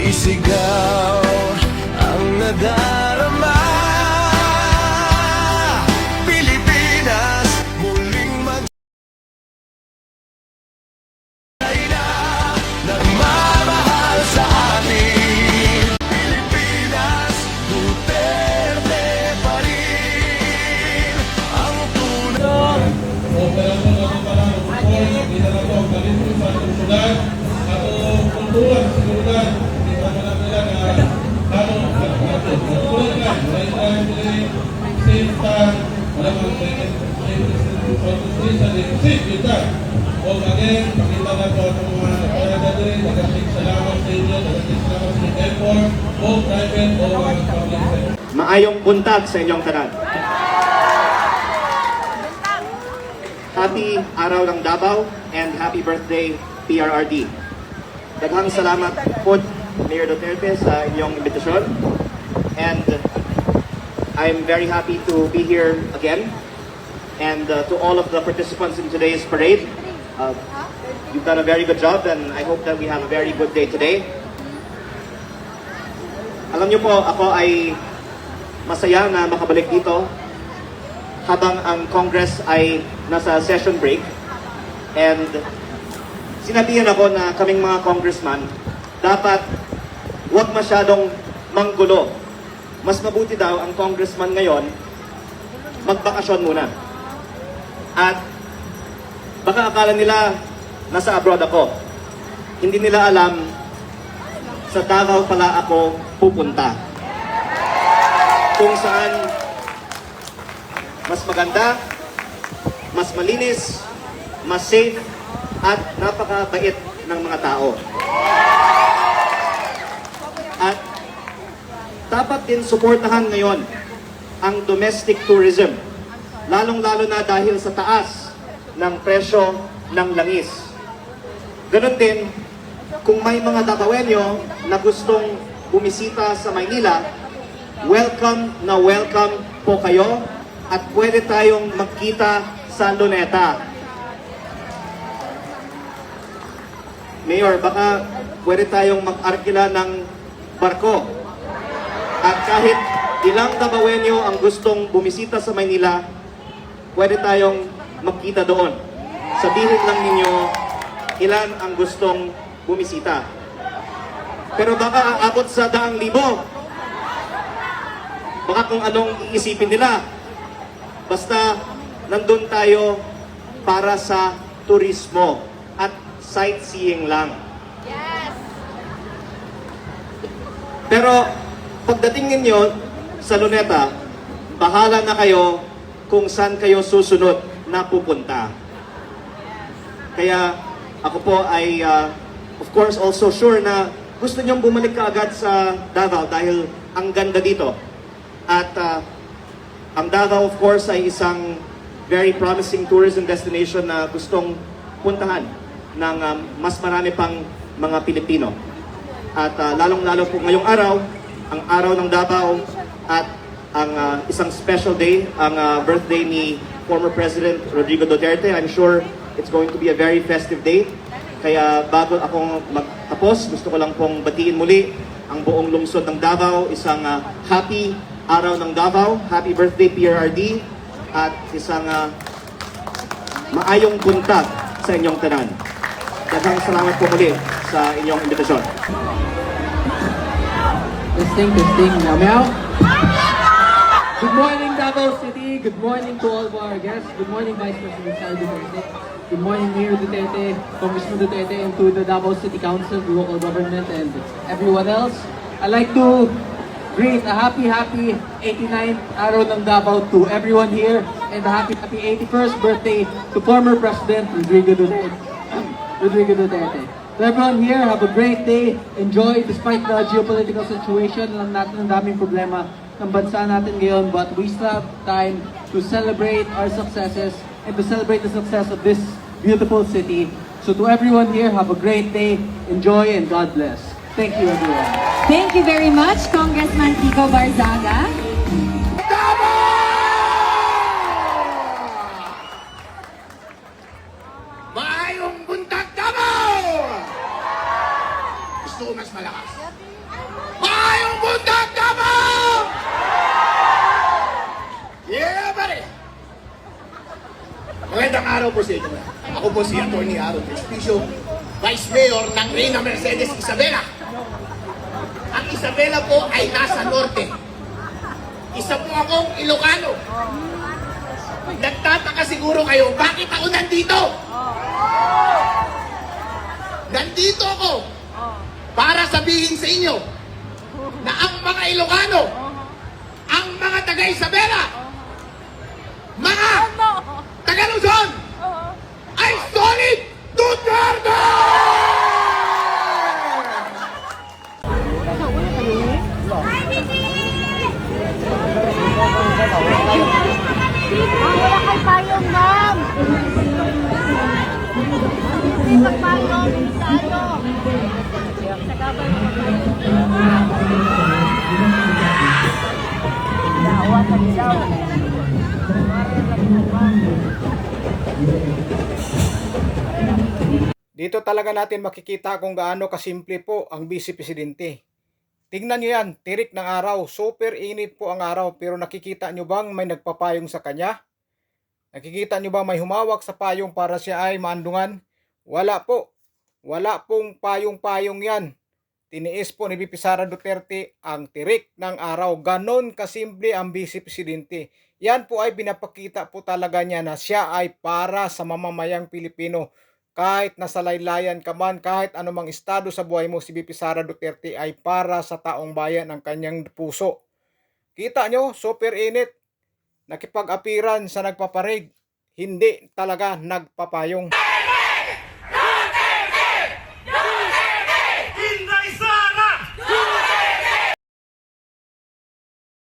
Isigaw ang nadarama. Pilipinas muling mag-ina, nagmamahal sa atin. Pilipinas, Duterte pa rin ang tunay. Operasyon natin para mag-support, hindi na lang ito ang galit sa ating syudad, atong kultura sa seguridad, hindi pa naman nila na anong kultura ka, may safe time, wala mga safe kita. O again, pakita na po ang mga nakaragad rin, nag-asik salamat sa inyo, nag-asik salamat sa airport, o private o public sector. Maayong buntag sa inyong tanan. Happy Araw ng Davao and happy birthday PRRD. Daghang salamat po Mayor Duterte sa inyong imbitasyon. And I'm very happy to be here again. And to all of the participants in today's parade, you've done a very good job and I hope that we have a very good day today. Alam niyo po, ako ay masaya na makabalik dito habang ang Congress ay nasa session break. And sinabihan ako na kaming mga congressman, dapat huwag masyadong manggulo. Mas mabuti daw ang congressman ngayon magbakasyon muna. At baka akala nila nasa abroad ako. Hindi nila alam sa Davao pala ako pupunta. Kung saan mas maganda, mas malinis, mas safe, at napakabait ng mga tao. At dapat din suportahan ngayon ang domestic tourism, lalong-lalo na dahil sa taas ng presyo ng langis. Ganon din, kung may mga Davaoenyo na gustong bumisita sa Maynila, welcome na welcome po kayo at pwede tayong magkita sa Luneta. Mayor, baka pwede tayong mag-arkila ng barko. At kahit ilang Davaoenyo ang gustong bumisita sa Maynila, pwede tayong magkita doon. Sabihin lang ninyo ilan ang gustong bumisita. Pero baka aabot sa 100,000. Baka kung anong iisipin nila. Basta nandun tayo para sa turismo at sightseeing lang. Yes! Pero pagdating ninyo sa Luneta, bahala na kayo kung saan kayo susunod na pupunta. Kaya ako po ay of course also sure na gusto niyong bumalik kaagad sa Davao dahil ang ganda dito. At ang Davao of course ay isang very promising tourism destination na gustong puntahan ng mas marami pang mga Pilipino. At lalong-lalo po ngayong araw, ang araw ng Davao at ang isang special day, ang birthday ni former President Rodrigo Duterte. I'm sure it's going to be a very festive day. Kaya bago akong magtapos, gusto ko lang pong batiin muli ang buong lungsod ng Davao, isang happy araw ng Davao, happy birthday PRRD, at isang maayong buntag sa inyong tanan. Daghang salamat po muli sa inyong imbitasyon. Testing, meow meow. Good morning, Davao City. Good morning to all of our guests. Good morning, Vice President Sara Duterte. Good morning, Mayor Duterte, Congressman Duterte, and to the Davao City Council, the local government, and everyone else. I'd like to greet a happy 89th araw ng Davao to everyone here, and a happy 81st birthday to former President Rodrigo Duterte. To everyone here, have a great day. Enjoy despite the geopolitical situation. Alam natin ang daming problema ng bansa natin ngayon, but we still have time to celebrate our successes and to celebrate the success of this beautiful city. So to everyone here, have a great day. Enjoy and God bless. Thank you, everyone. Thank you very much, Congressman Kiko Barzaga. Maayong buntag Davao! Gusto ko mas malakas. Mayong buntag Davao! Yeah, pare! Magandang araw po sa inyo. Ako po si Atty. Aaron Espicio, Vice Mayor ng Reyna Mercedes Isabela. Ang Isabela po ay nasa norte. Isa po akong Ilocano. Nagtataka siguro kayo, bakit ako nandito? Nandito ako para sabihin sa inyo na ang mga Ilocano, ang mga taga-Isabela, mga taga-Luzon, ay solid Duterte! Wala kay payong, ma'am! Isang payong, tayo! Dito talaga natin makikita kung gaano kasimple po ang Vice Presidente. Tingnan nyo yan, tirik ng araw, super init po ang araw, pero nakikita nyo bang may nagpapayong sa kanya? Nakikita nyo bang may humawak sa payong para siya ay maandungan? Wala po. Wala pong payong-payong yan. Tiniis po ni VP Sara Duterte ang tirik ng araw. Ganon kasimple ang Vice Presidente. Yan po ay pinapakita po talaga niya na siya ay para sa mamamayang Pilipino. Kahit nasa laylayan ka man, kahit anumang estado sa buhay mo, si VP Sara Duterte ay para sa taong bayan ng kanyang puso. Kita nyo, super init. Nakipag-apiran sa nagpaparade, hindi talaga nagpapayong.